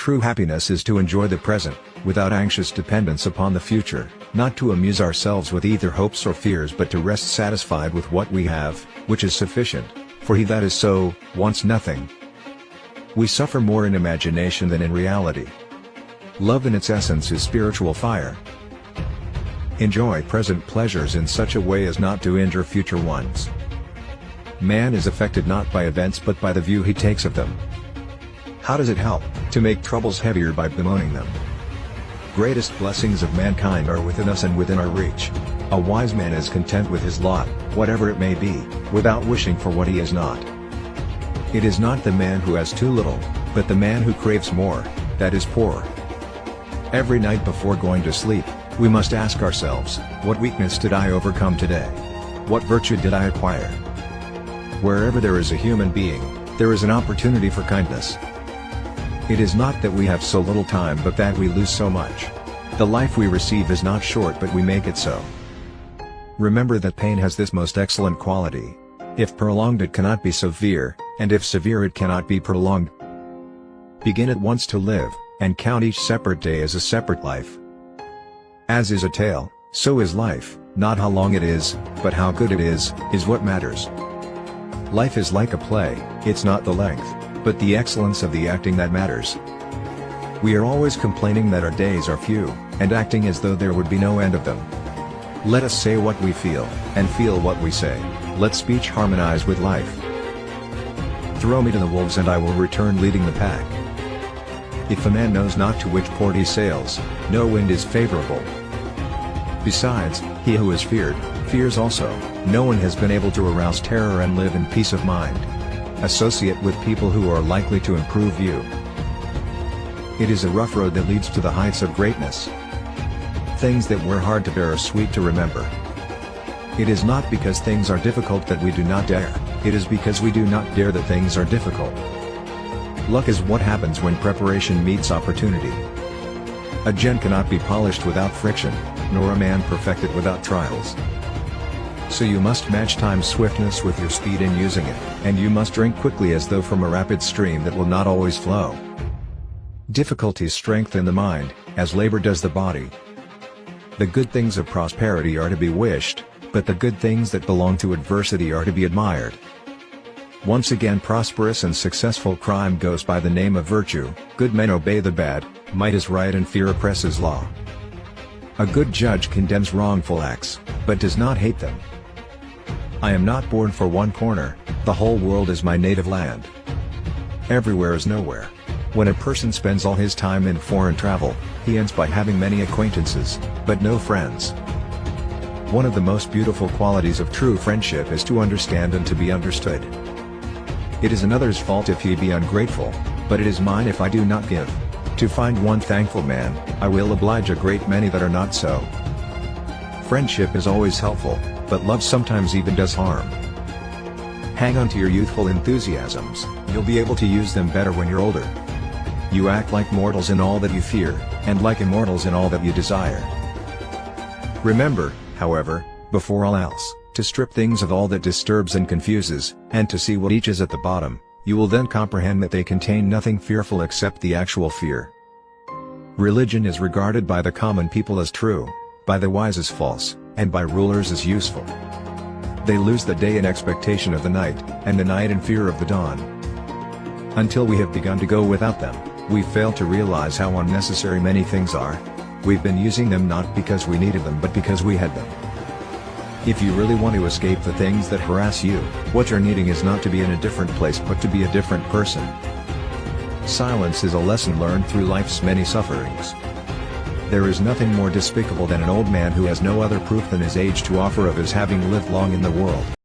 True happiness is to enjoy the present, without anxious dependence upon the future, not to amuse ourselves with either hopes or fears but to rest satisfied with what we have, which is sufficient, for he that is so, wants nothing. We suffer more in imagination than in reality. Love in its essence is spiritual fire. Enjoy present pleasures in such a way as not to injure future ones. Man is affected not by events but by the view he takes of them. How does it help to make troubles heavier by bemoaning them? Greatest blessings of mankind are within us and within our reach. A wise man is content with his lot, whatever it may be, without wishing for what he is not. It is not the man who has too little, but the man who craves more, that is poor. Every night before going to sleep, we must ask ourselves, what weakness did I overcome today? What virtue did I acquire? Wherever there is a human being, there is an opportunity for kindness. It is not that we have so little time but that we lose so much. The life we receive is not short but we make it so. Remember that pain has this most excellent quality. If prolonged it cannot be severe, and if severe it cannot be prolonged. Begin at once to live, and count each separate day as a separate life. As is a tale, so is life, not how long it is, but how good it is what matters. Life is like a play, it's not the length, but the excellence of the acting that matters. We are always complaining that our days are few, and acting as though there would be no end of them. Let us say what we feel, and feel what we say. Let speech harmonize with life. Throw me to the wolves and I will return leading the pack. If a man knows not to which port he sails, no wind is favorable. Besides, he who is feared, fears also. No one has been able to arouse terror and live in peace of mind. Associate with people who are likely to improve you. It is a rough road that leads to the heights of greatness. Things that were hard to bear are sweet to remember. It is not because things are difficult that we do not dare, it is because we do not dare that things are difficult. Luck is what happens when preparation meets opportunity. A gem cannot be polished without friction, nor a man perfected without trials. So you must match time's swiftness with your speed in using it, and you must drink quickly as though from a rapid stream that will not always flow. Difficulties strengthen the mind, as labor does the body. The good things of prosperity are to be wished, but the good things that belong to adversity are to be admired. Once again prosperous and successful crime goes by the name of virtue, good men obey the bad, might is right and fear oppresses law. A good judge condemns wrongful acts, but does not hate them. I am not born for one corner, the whole world is my native land. Everywhere is nowhere. When a person spends all his time in foreign travel, he ends by having many acquaintances, but no friends. One of the most beautiful qualities of true friendship is to understand and to be understood. It is another's fault if he be ungrateful, but it is mine if I do not give. To find one thankful man, I will oblige a great many that are not so. Friendship is always helpful, but love sometimes even does harm. Hang on to your youthful enthusiasms, you'll be able to use them better when you're older. You act like mortals in all that you fear, and like immortals in all that you desire. Remember, however, before all else, to strip things of all that disturbs and confuses, and to see what each is at the bottom. You will then comprehend that they contain nothing fearful except the actual fear. Religion is regarded by the common people as true, by the wise as false, and by rulers as useful. They lose the day in expectation of the night, and the night in fear of the dawn. Until we have begun to go without them, we fail to realize how unnecessary many things are. We've been using them not because we needed them but because we had them. If you really want to escape the things that harass you, what you're needing is not to be in a different place but to be a different person. Silence is a lesson learned through life's many sufferings. There is nothing more despicable than an old man who has no other proof than his age to offer of his having lived long in the world.